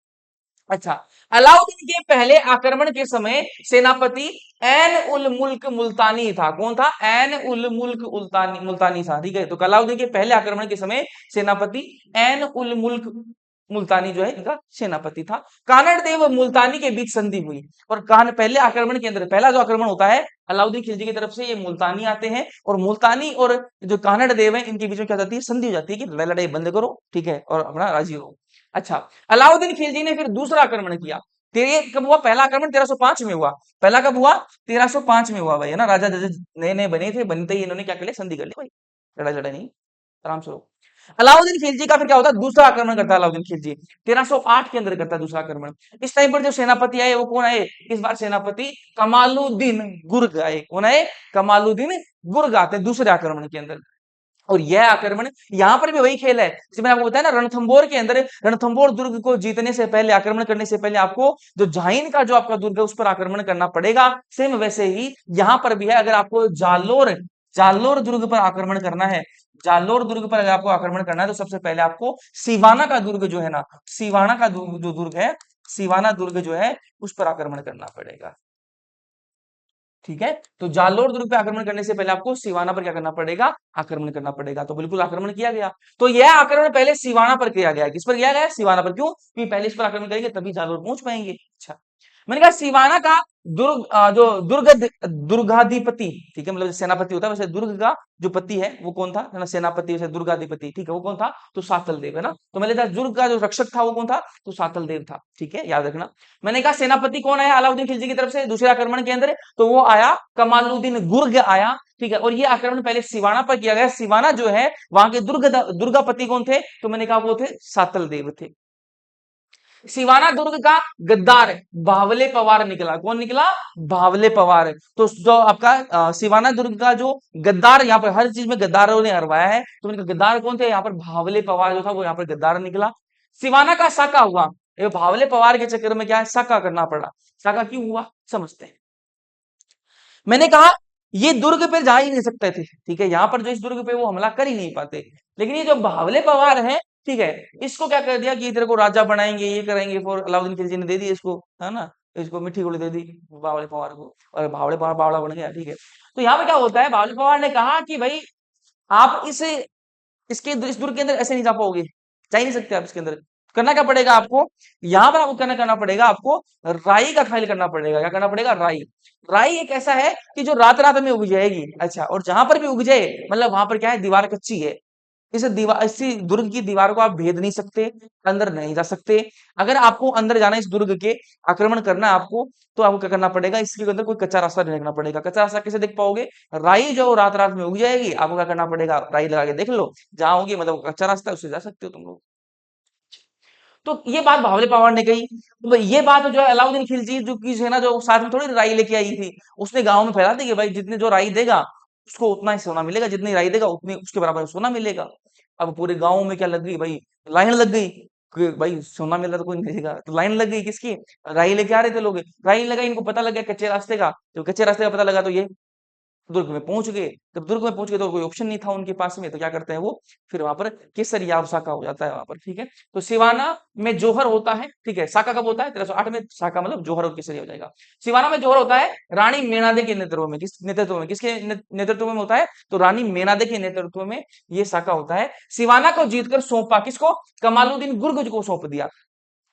अच्छा, अलाउद्दीन के पहले आक्रमण के समय सेनापति ऐन उल मुल्क मुल्तानी था। कौन था? ऐन उल मुल्क मुल्तानी था। ठीक है, तो अलाउद्दीन के पहले आक्रमण के समय सेनापति ऐन उल मुल्क मुल्तानी जो है इनका सेनापति था। कानड़ देव और मुल्तानी के बीच संधि हुई। और पहले आक्रमण के अंदर पहला जो आक्रमण होता है अलाउद्दीन खिलजी की तरफ से, ये मुल्तानी आते हैं और मुल्तानी और जो कानड़ देव है इनके बीच में क्या जाती है? संधि हो जाती है कि लड़ाई लड़ाई बंद करो, ठीक है, और अपना राजी हो। अच्छा, अलाउद्दीन खिलजी ने फिर दूसरा आक्रमण किया। तेरे कब हुआ? पहला आक्रमण 1305 में हुआ। पहला कब हुआ? 1305 में हुआ भाई, है ना। राजा जज नए नए बने थे, बनते ही इन्होंने क्या कर लिया? संधि कर ली भाई। लड़ाई लड़ाई नहीं, आराम से रहो। अलाउद्दीन खिलजी का फिर क्या होता है? दूसरा आक्रमण करता है अलाउद्दीन खिलजी, 1308 के अंदर करता है दूसरा आक्रमण। इस टाइम पर जो सेनापति आए वो कौन आए? इस बार सेनापति कमालुद्दीन गुर्ग आए। कौन आए? कमालुद्दीन गुर्ग आते हैं दूसरे आक्रमण के अंदर। और यह आक्रमण यहां पर भी वही खेल है जैसे मैंने आपको बताया ना, रणथंबोर के अंदर रणथंबोर दुर्ग को जीतने से पहले, आक्रमण करने से पहले आपको जो झाइन का जो आपका दुर्ग है उस पर आक्रमण करना पड़ेगा। सेम वैसे ही यहां पर भी है। अगर आपको जालोर जालोर दुर्ग पर आक्रमण करना है, जालोर दुर्ग पर अगर आपको आक्रमण करना है तो सबसे पहले आपको सिवाना का दुर्ग जो है ना, सिवाना का जो दुर्ग है, सिवाना दुर्ग जो है उस पर आक्रमण करना पड़ेगा। ठीक है, तो जालोर दुर्ग पे आक्रमण करने से पहले आपको सिवाना पर क्या करना पड़ेगा? आक्रमण करना पड़ेगा। तो बिल्कुल आक्रमण किया गया। तो यह आक्रमण पहले सिवाना पर किया गया। किस पर किया गया? सिवाना पर। क्यों? क्योंकि पहले इस पर आक्रमण करेंगे तभी जालोर पहुंच पाएंगे। अच्छा, मैंने कहा सिवाना का जो दुर्गाधिपति, ठीक है, मतलब सेनापति होता है वैसे दुर्ग का जो पति है वो कौन था? है ना, सेनापति वैसे दुर्गाधिपति, ठीक है, वो कौन था? तो सातल देव, है ना। तो मैंने कहा दुर्ग का जो रक्षक था वो कौन था? तो सातल देव था। ठीक है, याद रखना। मैंने कहा सेनापति कौन आया अलाउद्दीन खिलजी की तरफ से दूसरे आक्रमण के अंदर? तो वो आया कमालुद्दीन गुर्ग आया। ठीक है, और ये आक्रमण पहले सिवाना पर किया गया। सिवाना जो है वहां के दुर्गापति कौन थे? तो मैंने कहा वो थे सातल देव थे। सिवाना दुर्ग का गद्दार बावले पवार निकला। कौन निकला? बावले पवार। तो जो आपका सिवाना दुर्ग का जो गद्दार, यहाँ पर हर चीज में गद्दारों ने हरवाया है, तो उनके गद्दार कौन थे? यहाँ पर बावले पवार जो था वो यहाँ पर गद्दार निकला। सिवाना का साका हुआ। ये बावले पवार के चक्कर में क्या है? साका करना पड़ा। साका क्यों हुआ? समझते हैं। मैंने कहा ये दुर्ग पे जा ही नहीं सकते थे। ठीक है, यहाँ पर जो इस दुर्ग पे वो हमला कर ही नहीं पाते। लेकिन ये जो बावले पवार है, ठीक है, इसको क्या कर दिया कि तेरे को राजा बनाएंगे, ये करेंगे। फॉर अलाउद्दीन खिलजी ने दे दी इसको, है ना, इसको मिट्टी गोली दे दी बावले पवार को, और बावले पवार बावड़ा बन गया। ठीक है, तो यहाँ पे क्या होता है? बावले पवार ने कहा कि भाई आप इस दुर्ग के अंदर ऐसे नहीं जा पाओगे, जा ही नहीं सकते आप इसके अंदर। करना क्या पड़ेगा आपको? यहाँ पर आपको करना पड़ेगा, आपको राई का खेल करना पड़ेगा। क्या करना पड़ेगा? राई। राई एक ऐसा है कि जो रात रात में उग जाएगी। अच्छा, और जहां पर भी उग जाए मतलब वहां पर क्या है? दीवार कच्ची है। इसी दुर्ग की दीवार को आप भेद नहीं सकते, अंदर नहीं जा सकते। अगर आपको अंदर जाना है इस दुर्ग के, आक्रमण करना है आपको, तो आपको क्या करना पड़ेगा? इसके अंदर कोई कच्चा रास्ता नहीं देखना पड़ेगा। कच्चा रास्ता कैसे देख पाओगे? राई जो रात रात में उग जाएगी, आपको क्या करना पड़ेगा? राई लगा के देख लो, जहां होगी मतलब कच्चा रास्ता है उससे जा सकते हो तुम लोग। तो ये बात बावले पवार ने कही। तो भाई ये बात जो है अलाउद्दीन खिलजी जो की है ना, जो साथ में थोड़ी राई लेके आई थी, उसने गांव में फैला दी कि भाई जितने जो राई देगा उसको उतना ही सोना मिलेगा, जितनी राई देगा उतनी उसके बराबर सोना मिलेगा। अब पूरे गांव में क्या लग गई भाई? लाइन लग गई कि भाई सोना मिल रहा तो कोई नहीं देगा। तो लाइन लग गई किसकी? राई लेके आ रहे थे लोग, राई लगा, इनको पता लग गया कच्चे रास्ते का। तो कच्चे रास्ते का पता लगा तो ये दुर्ग में पहुंच गए। जब दुर्ग में पहुंच गए तो कोई ऑप्शन नहीं था उनके पास में, तो क्या करते हैं वो, फिर वहां पर केसरिया शाखा हो जाता है वहां पर, ठीक है। तो सिवाना में जोहर होता है, ठीक है। शाखा कब होता है, 1308 में शाखा मतलब जोहर और केसरिया हो जाएगा। सिवाना में जोहर होता है रानी मेनादे के नेतृत्व में, किस नेतृत्व में, किसके नेतृत्व में होता है, तो रानी मेनादे के नेतृत्व में ये शाखा होता है। सिवाना को जीतकर सौंपा किसको, कमालुद्दीन गुर्ग को सौंप दिया।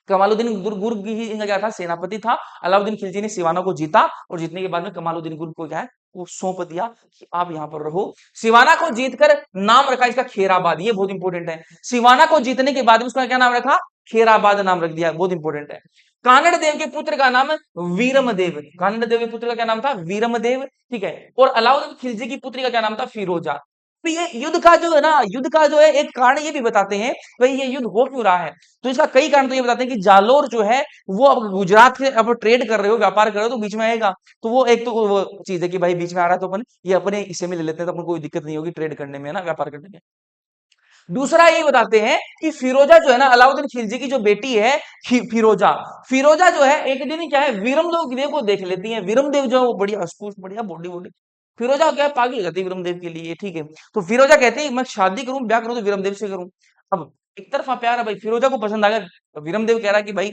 कमालुद्दीन गुर्ग ही इनका क्या था, सेनापति था। अलाउद्दीन खिलजी ने सिवाना को जीता और जीतने के बाद में कमालुद्दीन गुर्ग को क्या है, वो सौंप दिया कि आप यहाँ पर रहो। सिवाना को जीतकर नाम रखा इसका खेराबाद, ये बहुत इंपॉर्टेंट है। सिवाना को जीतने के बाद में उसका क्या नाम रखा, खेराबाद नाम रख दिया, बहुत इंपॉर्टेंट है। कानड़ देव के पुत्र का नाम वीरमदेव, कानड़ देव के पुत्र का क्या नाम था, वीरमदेव, ठीक है। और अलाउद्दीन खिलजी की पुत्री का क्या नाम था, फिरोजा। तो ये युद्ध का जो है ना, युद्ध का जो है एक कारण ये भी बताते हैं भाई ये युद्ध हो क्यों रहा है। तो इसका कई कारण तो ये बताते हैं कि जालोर जो है वो अब गुजरात से अब ट्रेड कर रहे हो, व्यापार कर रहे हो, तो बीच में आएगा। तो वो एक तो वो चीज है कि भाई बीच में आ रहा है तो अपन ये अपने हिस्से में ले लेते हैं, तो अपन कोई दिक्कत नहीं होगी ट्रेड करने में, है ना, व्यापार करने में। दूसरा ये बताते हैं कि फिरोजा जो है ना, अलाउद्दीन खिलजी की जो बेटी है फिरोजा, फिरोजा जो है एक दिन क्या है, वीरमदेव को देख लेती है। वीरमदेव जो है वो बढ़िया अस्पुष, बढ़िया बॉडी बॉडी, फिरोजा क्या है, पागल हो जाती है वीरमदेव के लिए, ठीक है। तो फिरोजा कहते हैं मैं शादी करूं, ब्याह करूं तो वीरमदेव से करूं। अब एक तरफा प्यार है भाई, फिरोजा को पसंद आ गया। वीरमदेव कह रहा है कि भाई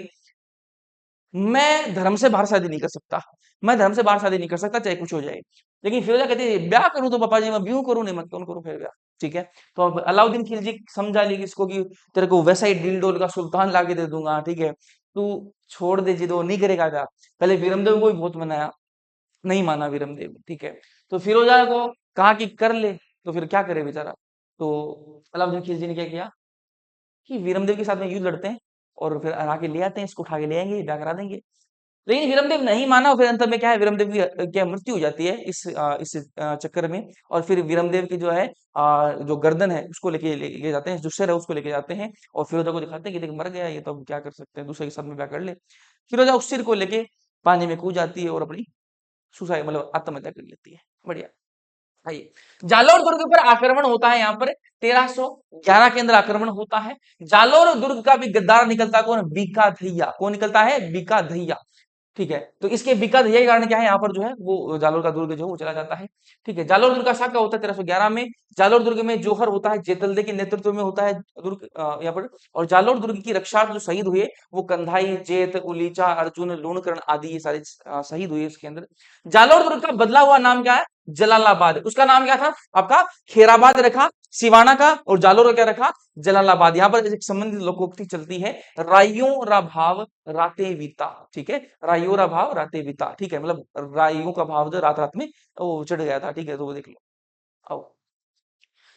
मैं धर्म से बाहर शादी नहीं कर सकता, मैं धर्म से बाहर शादी नहीं कर सकता चाहे कुछ हो जाए। लेकिन फिरोजा कहती है ब्याह करूं तो पापा जी मैं ब्यूं करूं, नहीं मैं कौन करूं फिर ब्याह, ठीक है। तो अब अलाउद्दीन खिलजी समझा ली इसको कि तेरे को वैसा ही दिल डोल का सुल्तान लाके दे दूंगा, ठीक है, तू छोड़ दे जिद, वो नहीं करेगा ब्याह। पहले वीरमदेव को भी बहुत मनाया, नहीं माना वीरमदेव, ठीक है। तो फिरोजा को कहा कि कर ले, तो फिर क्या करे बेचारा। तो अलाउद्दीन खिलजी ने क्या किया कि वीरमदेव के साथ में युद्ध लड़ते हैं और फिर हरा के ले आते हैं, इसको उठा के ले आएंगे, ब्याह करा देंगे। लेकिन वीरमदेव नहीं माना और फिर अंत में क्या है, वीरमदेव की क्या मृत्यु हो जाती है इस चक्कर में। और फिर वीरमदेव की जो है जो गर्दन है उसको लेके जाते हैं, जो सिर है उसको लेके जाते हैं और फिरोजा को दिखाते हैं कि देख मर गया ये, तो अब क्या कर सकते हैं, दूसरे के साथ में ब्याह कर ले। फिरोजा उस सिर को लेके पानी में कूद जाती है और अपनी सुसाइड मतलब आत्महत्या कर लेती है। बढ़िया। आइए, जालोर दुर्ग पर आक्रमण होता है, यहाँ पर 1311 के अंदर आक्रमण होता है। जालोर दुर्ग का भी गद्दार निकलता है, कौन, बीका धैया। कौन निकलता है, बीका धैया, ठीक है। तो इसके विकट यही कारण क्या है, यहाँ पर जो है वो जालोर का दुर्ग जो है वो चला जाता है, ठीक है। जालोर दुर्ग का शाखा होता है 1311 में। जालोर दुर्ग में जोहर होता है, जेतलदे के नेतृत्व में होता है दुर्ग यहाँ पर। और जालोर दुर्ग की रक्षा जो शहीद हुए वो कंधाई, जेत, उलीचा, अर्जुन, लूणकर्ण आदि ये सारे शहीद हुए इसके अंदर। जालोर दुर्ग का बदला हुआ नाम क्या है, जलालाबाद। उसका नाम क्या था आपका, खेराबाद रखा सिवाना का, और जालोर का क्या रखा, जलालाबाद। यहाँ पर एक संबंधित लोकोक्ति चलती है, राइयों राभाव राते बीता, ठीक है, राइयों रा भाव राते बीता, ठीक है, मतलब राइयों का भाव जो रात रात में वो चढ़ गया था, ठीक है। तो वो देख लो। आओ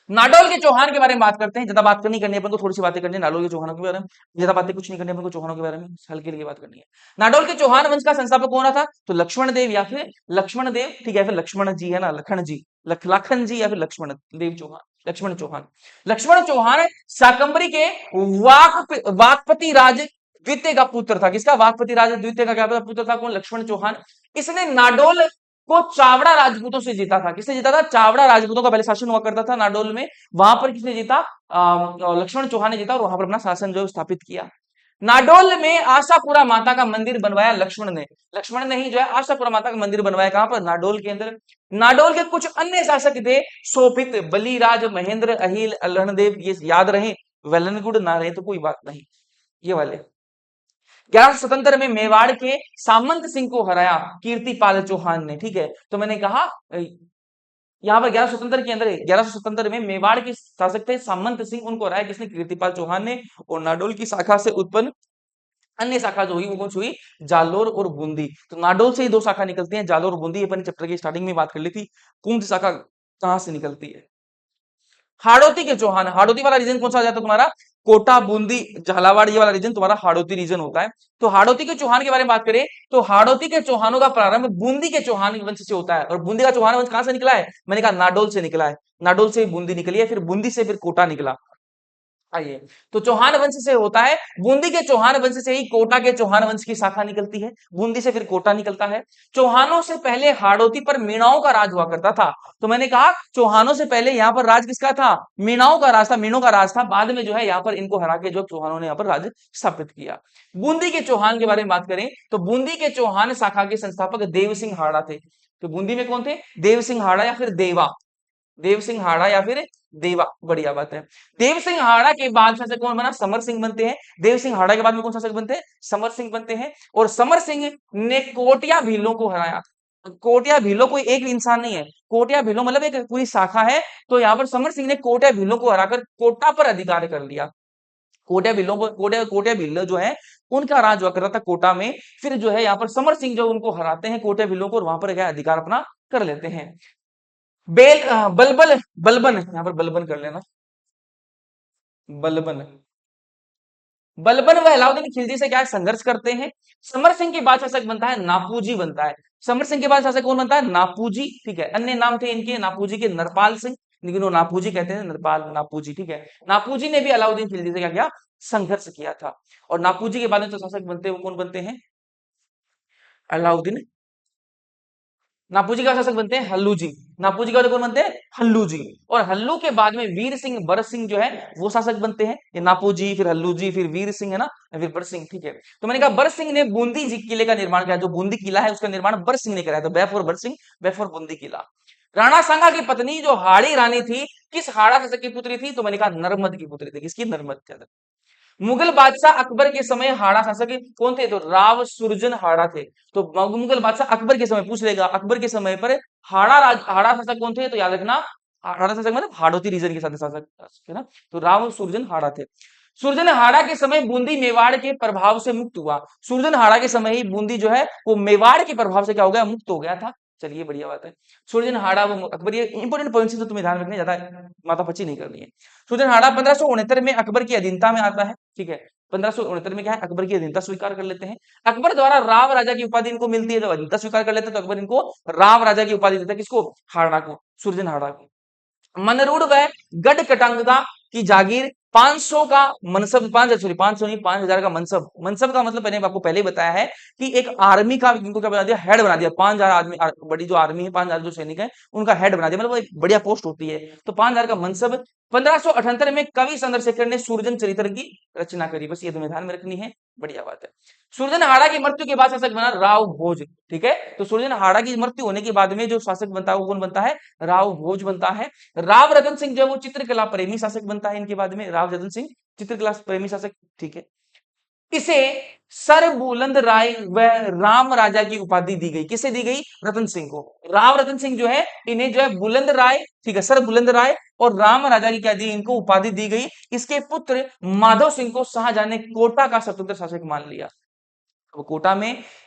नाडोल के चौहान के बारे में बात करते हैं, ज्यादा बात करनी करनी है अपन को, थोड़ी सी बातें करनी है नाडोल के चौहानों के बारे में, ज्यादा बातें कुछ नहीं करनी है अपन को चौहानों के बारे में, हल्के लिए बात करनी है। नाडोल के चौहान वंश का संस्थापक कौन था, तो लक्ष्मण देव या फिर लक्ष्मण देव, ठीक है, फिर लक्ष्मण जी है ना, लखन जी, लखन जी या फिर लक्ष्मण देव चौहान, लक्ष्मण चौहान। लक्ष्मण चौहान शाकंभरी के वाकपति राज द्वितीय का पुत्र था। किसका, वाकपति राज द्वितीय का क्या पुत्र था, कौन, लक्ष्मण चौहान। इसने नाडोल को चावड़ा राजपूतों से जीता था। किसने जीता था, चावड़ा राजपूतों का पहले शासन हुआ करता था नाडोल में, वहां पर किसने जीता, लक्ष्मण चौहान ने जीता और वहां पर अपना शासन जो है स्थापित किया। नाडोल में आशापुरा माता का मंदिर बनवाया लक्ष्मण ने, लक्ष्मण ने ही जो है आशापुरा माता का मंदिर बनवाया, कहां पर, नाडोल के अंदर। नाडोल के कुछ अन्य शासक थे, शोभित, बलिराज, महेंद्र, अहिल, अल्हणदेव, ये याद रहे, वेलनगुड ना रहे तो कोई बात नहीं, ये वाले। 1177 में मेवाड़ के सामंत सिंह को हराया कीर्तिपाल चौहान ने, ठीक है। तो मैंने कहा यहाँ पर 1177 के अंदर, 1177 में मेवाड़ के शासक थे सामंत सिंह, उनको हराया किसने, कीर्तिपाल चौहान ने। और नाडोल की शाखा से उत्पन्न अन्य शाखा जो हुई वो कौन सी हुई, जालोर और बूंदी। तो नाडोल से ही दो शाखा निकलती हैं, जालोर और बूंदी, अपन चैप्टर की स्टार्टिंग में बात कर ली थी, कौन सी शाखा कहां से निकलती है। हाड़ौती के चौहान, हाड़ौती वाला रीजन कौन सा आ जाता है तुम्हारा, कोटा, बूंदी, झालावाड़, ये वाला रीजन तुम्हारा हाड़ौती रीजन होता है। तो हाड़ौती के चौहान के बारे में बात करें तो हाड़ौती के चौहानों का प्रारंभ बूंदी के चौहान वंश से होता है। और बूंदी का चौहान वंश कहां से निकला है, मैंने कहा नाडोल से निकला है, नाडोल से बूंदी निकली है, फिर बूंदी से फिर कोटा निकला। आइए, तो चौहान वंश से होता है, बूंदी के चौहान वंश से ही कोटा के चौहान वंश की शाखा निकलती है, बूंदी से फिर कोटा निकलता है। चौहानों से पहले हाड़ौती पर मीणाओं का राज हुआ करता था। तो मैंने कहा चौहानों से पहले यहाँ पर राज किसका था, मीणाओं का राज था, मीणों का राज था। बाद में जो है यहाँ पर इनको हरा के जो चौहानों ने यहाँ पर राज स्थापित किया। बूंदी के चौहान के बारे में बात करें तो बूंदी के चौहान शाखा के संस्थापक देव सिंह हाड़ा थे। तो बूंदी में कौन थे? देव सिंह हाड़ा या फिर देवा, देव सिंह हाड़ा या फिर देवा, बढ़िया बात है। देव सिंह हाड़ा के बाद शासक कौन बना? समर सिंह बनते हैं। देव सिंह हाड़ा के बाद में कौन शासक बनते हैं? समर सिंह बनते हैं। और समर सिंह ने कोटिया भीलों को हराया। कोटिया भीलों कोई एक इंसान नहीं है, कोटिया भीलों मतलब एक पूरी शाखा है। तो यहाँ पर समर सिंह ने कोटिया भीलों को हराकर कोटा पर अधिकार कर लिया। कोटिया भीलों को, कोटिया कोटिया भील जो है उनका राज हुआ करता था कोटा में। फिर जो है यहाँ पर समर सिंह जो उनको हराते हैं कोटिया भीलों को, और वहां पर क्या अधिकार अपना कर लेते हैं। बलबन, बलबन यहाँ पर बलबन कर लेना, बलबन। बलबन व अलाउद्दीन खिलजी से क्या है? संघर्ष करते हैं। समर सिंह के बाद शासक बनता है नापूजी बनता है। समर सिंह के बाद शासक कौन बनता है? नापूजी, ठीक है। अन्य नाम थे इनके नापूजी के नरपाल सिंह, लेकिन वो नापूजी कहते हैं, नरपाल नापूजी, ठीक है। नापूजी ने भी अलाउद्दीन खिलजी से क्या किया? संघर्ष किया था। और नापूजी के बाद में जो शासक बनते हैं वो कौन बनते हैं? अलाउद्दीन। नापूजी का शासक बनते हैं हल्लू जी। नापूजी के बाद कौन बनते हैं? हल्लू जी। और हल्लू के बाद में वीर सिंह बर सिंह जो है वो शासक बनते हैं। ये नापूजी, फिर हल्लू जी, फिर वीर सिंह है ना, फिर बर सिंह, ठीक है। तो मैंने कहा बर सिंह ने बूंदी जी किले का निर्माण किया। जो बूंदी किला है उसका निर्माण बर सिंह ने कराया। तो बैफ और बर सिंह, बैफ और बूंदी किला। राणा सांगा की पत्नी जो हाड़ी रानी थी, किस हाड़ा शासक की पुत्री थी? तो मैंने कहा नर्मद की पुत्री थी। किसकी? नर्मद। मुगल बादशाह अकबर के समय हाड़ा शासक कौन थे? तो राव सुरजन हाड़ा थे। तो मुगल बादशाह अकबर के समय पूछ लेगा, अकबर के समय पर हाड़ा शासक कौन थे? तो याद रखना, हाड़ा शासक मतलब हाड़ौती रीजन के साथ शासक है ना। तो राव सुरजन हाड़ा थे। सुरजन हाड़ा के समय बूंदी मेवाड़ के प्रभाव से मुक्त हुआ। सुरजन हाड़ा के समय ही बूंदी जो है वो मेवाड़ के प्रभाव से क्या हो गया? मुक्त हो गया था। चलिए बढ़िया बात है। सुरजन हाड़ा वो अकबर, ये इंपॉर्टेंट पॉइंट्स तो तुम्हें ध्यान रखने, ज्यादा माथापच्ची नहीं करनी है। सुरजन हाड़ा 1569 में अकबर की अधीनता में आता है, ठीक है। 1569 में क्या है? अकबर की अधीनता स्वीकार कर लेते हैं। अकबर द्वारा राव राजा की उपाधि इनको मिलती है। जब अधीनता स्वीकार कर लेते हैं तो अकबर इनको राव राजा की उपाधि देता है। किसको? हाड़ा को, सुरजन हाड़ा को। मनरूड़ व गढ़ कटंगा की जागीर 500 का मनसब, 500 नहीं, 5000 का मनसब। मनसब का मतलब मैंने आपको पहले ही बताया है कि एक आर्मी का इनको क्या बना दिया? हेड बना दिया। 5000 आदमी, बड़ी जो आर्मी है, 5000 जो सैनिक है उनका हेड बना दिया, मतलब वो एक बढ़िया पोस्ट होती है। तो 5000 का मनसब। 1578 में कवि चंद्रशेखर ने सूरजन चरित्र की रचना करी। बस ये तुम्हें ध्यान में रखनी है, बढ़िया बात है। सूरजन हाड़ा की मृत्यु के बाद शासक बना राव भोज, ठीक है। तो सूरजन हाड़ा की मृत्यु होने के बाद में जो शासक बनता है वो कौन बनता है? राव भोज बनता है। राव रतन सिंह जो है वो चित्रकला प्रेमी शासक बनता है इनके बाद में। राव रतन सिंह चित्रकला प्रेमी शासक, ठीक है। इसे सर बुलंद राय व राम राजा की उपाधि दी गई। किसे दी गई? रतन सिंह को। राव रतन सिंह जो है इन्हें जो है बुलंद राय, ठीक है, सर बुलंद राय और राम राजा की क्या दी? इनको उपाधि दी गई। इसके पुत्र माधव सिंह को शाहजहां ने कोटा का स्वतंत्र शासक मान लिया। वो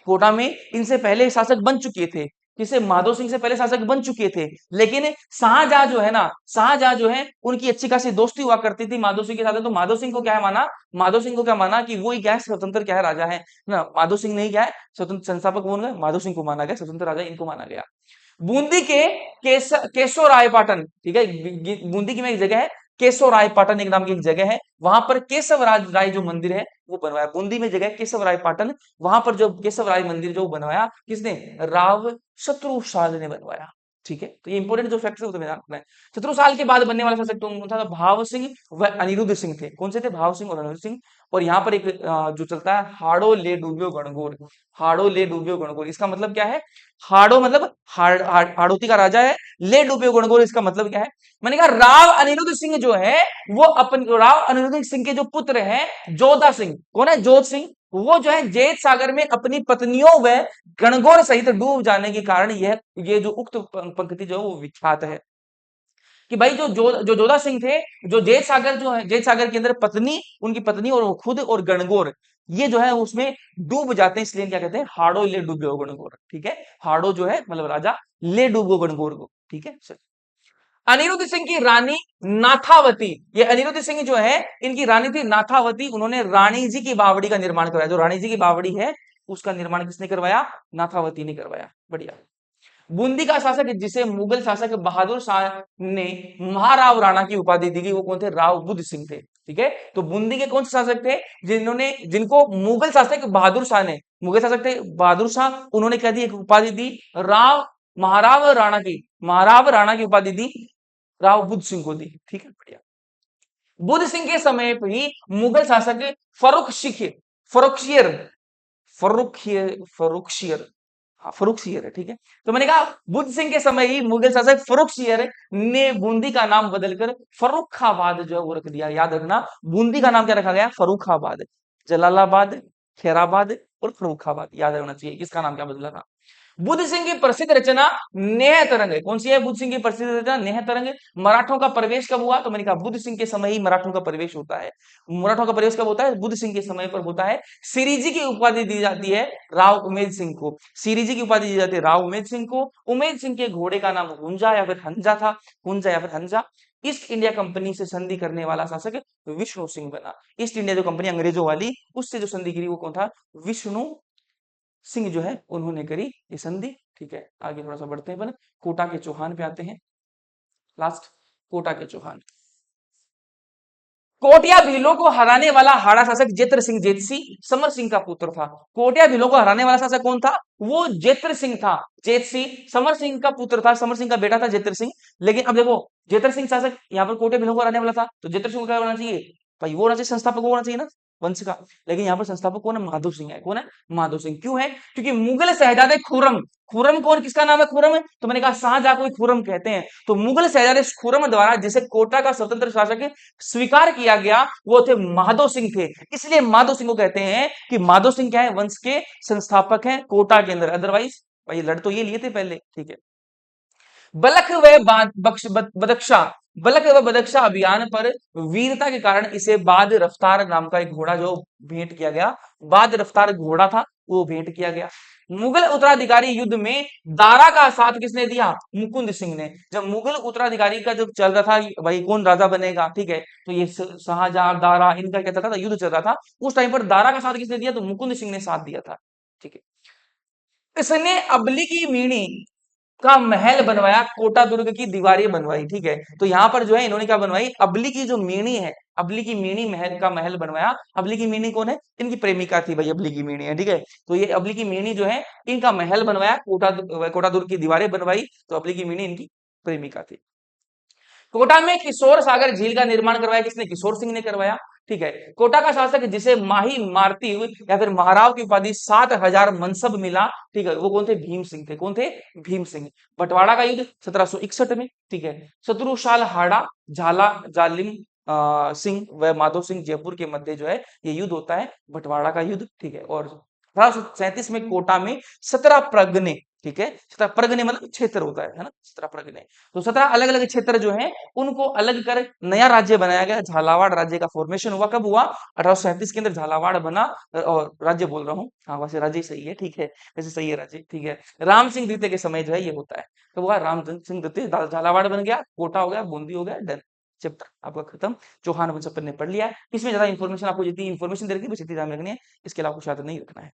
कोटा में इनसे पहले शासक बन चुके थे। किसे? माधव सिंह से पहले शासक बन चुके थे। लेकिन शाहजहां जो है ना, शाहजहां जो है उनकी अच्छी खासी दोस्ती हुआ करती थी माधव सिंह के साथ। तो माधव सिंह को क्या है माना? माधव सिंह को क्या माना कि वो ही क्या है? स्वतंत्र क्या है? राजा है ना। माधव सिंह नहीं क्या है? स्वतंत्र संस्थापक कौन है? माधव सिंह को माना गया स्वतंत्र राजा, इनको माना गया। बूंदी के केशव राय पाटन, ठीक है। बूंदी की में एक जगह है केशव राय पाटन, एक नाम की एक जगह है। वहां पर केशव राय जो मंदिर है वो बनवाया। बूंदी में जगह है केशव राय पाटन। वहां पर जो केशव राय मंदिर जो बनवाया किसने? राव शत्रुसाल ने बनवाया, ठीक है। तो ये इंपोर्टेंट जो फैक्ट है वो तुम्हें ध्यान रखना है। शत्रुसाल के बाद बनने वाला शासक कौन था? भाव सिंह व अनिरुद्ध सिंह थे। कौन से थे? भाव सिंह और अनिरुद्ध सिंह। और यहाँ पर एक जो चलता है हाड़ो ले डूबियो गणगौर। हाड़ो ले डूबियो गणगौर, इसका मतलब क्या है? हाड़ो मतलब हाड़ौती का राजा है। ले डूबियो गणगौर इसका मतलब क्या है? मैंने कहा राव अनिरुद्ध सिंह जो है वो राव अनिरुद्ध सिंह के जो पुत्र हैं जोधा सिंह, कौन है? जोध सिंह। वो जो है जेठ सागर में अपनी पत्नियों व गणगौर सहित डूब जाने के कारण ये जो उक्त पंक्ति जो है वो विख्यात है कि भाई जो जोधा सिंह थे, जो जेठ सागर जो है, जेठ सागर के अंदर पत्नी, उनकी पत्नी और वो खुद और गणगौर, ये जो है उसमें डूब जाते हैं। इसलिए क्या कहते हैं? हाड़ो ले डूबो गणगौर, ठीक है। हाड़ो जो है मतलब राजा, ले डूबो गणगौर को, ठीक है। अनिरुद्ध सिंह की रानी नाथावती, ये अनिरुद्ध सिंह जो है इनकी रानी थी नाथावती। उन्होंने रानी जी की बावड़ी का निर्माण करवाया। जो रानी जी की बावड़ी है उसका निर्माण किसने करवाया? नाथावती ने करवाया, बढ़िया। बूंदी का शासक जिसे मुगल शासक बहादुर शाह ने महाराव राणा की उपाधि दी गई वो कौन थे? राव बुद्ध सिंह थे, ठीक है। तो बूंदी के कौन से शासक थे जिनको मुगल शासक बहादुर शाह ने, मुगल शासक थे बहादुर शाह, उन्होंने क्या दी? एक उपाधि दी, राव महाराव राणा की, महाराव राणा की उपाधि दी राव बुद्ध सिंह को दी, ठीक है, बढ़िया। बुद्ध सिंह के समय पर ही मुगल शासक फरुखशियर फरुखशियर फरुखशियर हाँ, फर्रुखसियर है, ठीक है। तो मैंने कहा बुद्ध सिंह के समय ही मुगल शासक फर्रुखसियर ने बूंदी का नाम बदलकर फर्रुखाबाद जो है वो रख दिया। याद रखना, बूंदी का नाम क्या रखा गया? फर्रुखाबाद। जलालाबाद, खैराबाद और फर्रुखाबाद, याद रखना चाहिए किसका नाम क्या बदला था। बुद्ध सिंह की प्रसिद्ध रचना नेह तरंग है। कौन सी है बुद्ध सिंह की प्रसिद्ध रचना? नेह तरंग। मराठों का प्रवेश कब हुआ? तो मैंने कहा बुद्ध सिंह के समय ही मराठों का प्रवेश होता है। मराठों का प्रवेश कब होता है? बुद्ध सिंह के समय पर होता है। सिरीजी की उपाधि दी जाती है राव उमेद सिंह को। सिरीजी की उपाधि दी जाती है राव उमेद सिंह को। उमेद सिंह के घोड़े का नाम हुंजा या फिर हंजा था। हुंजा या फिर हंजा। ईस्ट इंडिया कंपनी से संधि करने वाला शासक विष्णु सिंह बना। ईस्ट इंडिया जो कंपनी अंग्रेजों वाली, उससे जो संधि करी वो कौन था? विष्णु सिंह जो है उन्होंने करी ये संधि। ठीक है, आगे थोड़ा सा बढ़ते हैं अपन, कोटा के चौहान पे आते हैं। लास्ट, कोटा के चौहान। कोटिया भीलों को हराने वाला हाड़ा शासक जेत्र सिंह जेतसी समर सिंह का पुत्र था। कोटिया भीलों को हराने वाला शासक कौन था? वो जेत्र सिंह था। जेतसी समर सिंह का पुत्र था, समर सिंह का बेटा था जेत्र सिंह। लेकिन अब देखो, जेत्र सिंह शासक यहाँ पर कोटिया भीलों को हराने वाला था, तो जेत्र सिंह को क्या होना चाहिए भाई? वो होना चाहिए, संस्थापक वो होना चाहिए ना वंश का। लेकिन यहाँ पर संस्थापक कौन है? माधव सिंह है। कौन है? माधव सिंह। क्यों है? क्योंकि मुगल शहजादे खुर्रम, खुर्रम कौन, किसका नाम है खुर्रम? है तो मैंने कहा शाहजहां को खुर्रम कहते हैं। तो मुगल शहजादे खुर्रम द्वारा जिसे कोटा का स्वतंत्र शासक स्वीकार किया गया वो थे माधव सिंह थे। इसलिए माधव सिंह को कहते हैं कि माधव सिंह क्या है? वंश के संस्थापक हैं कोटा के अंदर। अदरवाइज भाई लड़ तो ये लिए थे पहले। ठीक है, बलख व बदख्शा, बलख व बदख्शा अभियान पर वीरता के कारण इसे बाद रफ्तार नाम का एक घोड़ा जो भेंट किया गया। बाद रफ्तार घोड़ा था वो भेंट किया गया। मुगल उत्तराधिकारी युद्ध में दारा का साथ किसने दिया? मुकुंद सिंह ने। जब मुगल उत्तराधिकारी का जब चल रहा था कि भाई कौन राजा बनेगा, ठीक है, तो ये शाहजहां दारा इनका क्या चल रहा था? युद्ध चल रहा था। उस टाइम पर दारा का साथ किसने दिया? तो मुकुंद सिंह ने साथ दिया था। ठीक है, इसने अबली की मीणी का महल बनवाया, कोटा दुर्ग की दीवारें बनवाई। ठीक है, तो यहाँ पर जो है इन्होंने क्या बनवाई? अबली की जो मीणी है, अबली की मीणी महल का महल बनवाया। अबली की मीणी कौन है? इनकी प्रेमिका थी भाई, अबली की मीणी है। ठीक है, तो ये अबली की मीणी जो है इनका महल बनवाया, कोटा दुर्ग की दीवारें बनवाई। तो अबली की मीणी इनकी प्रेमिका थी। कोटा में किशोर सागर झील का निर्माण करवाया किसने? किशोर सिंह ने करवाया। ठीक है, कोटा का शासक जिसे माही मारती या फिर महाराव की उपाधि 7,000 मनसब मिला, ठीक है, वो कौन थे? भीम सिंह थे। कौन थे? भीम सिंह। बंटवाड़ा का युद्ध 1761 में। ठीक है, शत्रुशाल हाड़ा झाला जालिम सिंह व माधव सिंह जयपुर के मध्य जो है ये युद्ध होता है, बंटवाड़ा का युद्ध। ठीक है, और 1837 में कोटा में 17 प्रगने, ठीक है, 17 प्रगने मतलब क्षेत्र होता है ना, 17 प्रगने। तो 17 अलग अलग क्षेत्र जो है उनको अलग कर नया राज्य बनाया गया। झालावाड़ राज्य का फॉर्मेशन हुआ। कब हुआ? 1837 के अंदर झालावाड़ बना। और राज्य बोल रहा हूँ, हाँ वैसे राज्य सही है। ठीक है, वैसे सही है राज्य। ठीक है, राम सिंह द्वितीय के समय जो है ये होता है। कब हुआ? राम सिंह द्वितीय, झालावाड़ बन गया, कोटा हो गया, बूंदी हो गया, डन। चैप्टर आपका खत्म। चौहान वंश अपन ने पढ़ लिया। इसमें ज्यादा इंफॉर्मेशन आपको जितनी इंफॉर्मेशन दे रखी है बस इतनी ध्यान रखनी है, इसके अलावा कुछ याद नहीं रखना है।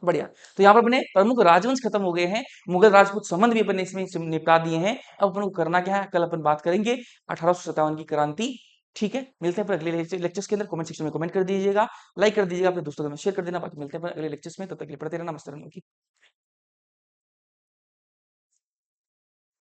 बढ़िया। तो यहाँ पर अपने प्रमुख राजवंश खत्म हो गए हैं। मुगल राजपूत संबंध भी अपन ने इसमें निपटा दिए हैं। अब अपन को करना क्या है? कल अपन बात करेंगे 1857 की क्रांति। ठीक है, मिलते हैं पर अगले लेक्चर्स के अंदर। कमेंट सेक्शन में कमेंट कर दीजिएगा, लाइक कर दीजिएगा, अपने दोस्तों में शेयर कर देना। बाकी मिलते हैं पर अगले लेक्चर्स में, तब तक के लिए पढ़ते रहना। मस्त रहना।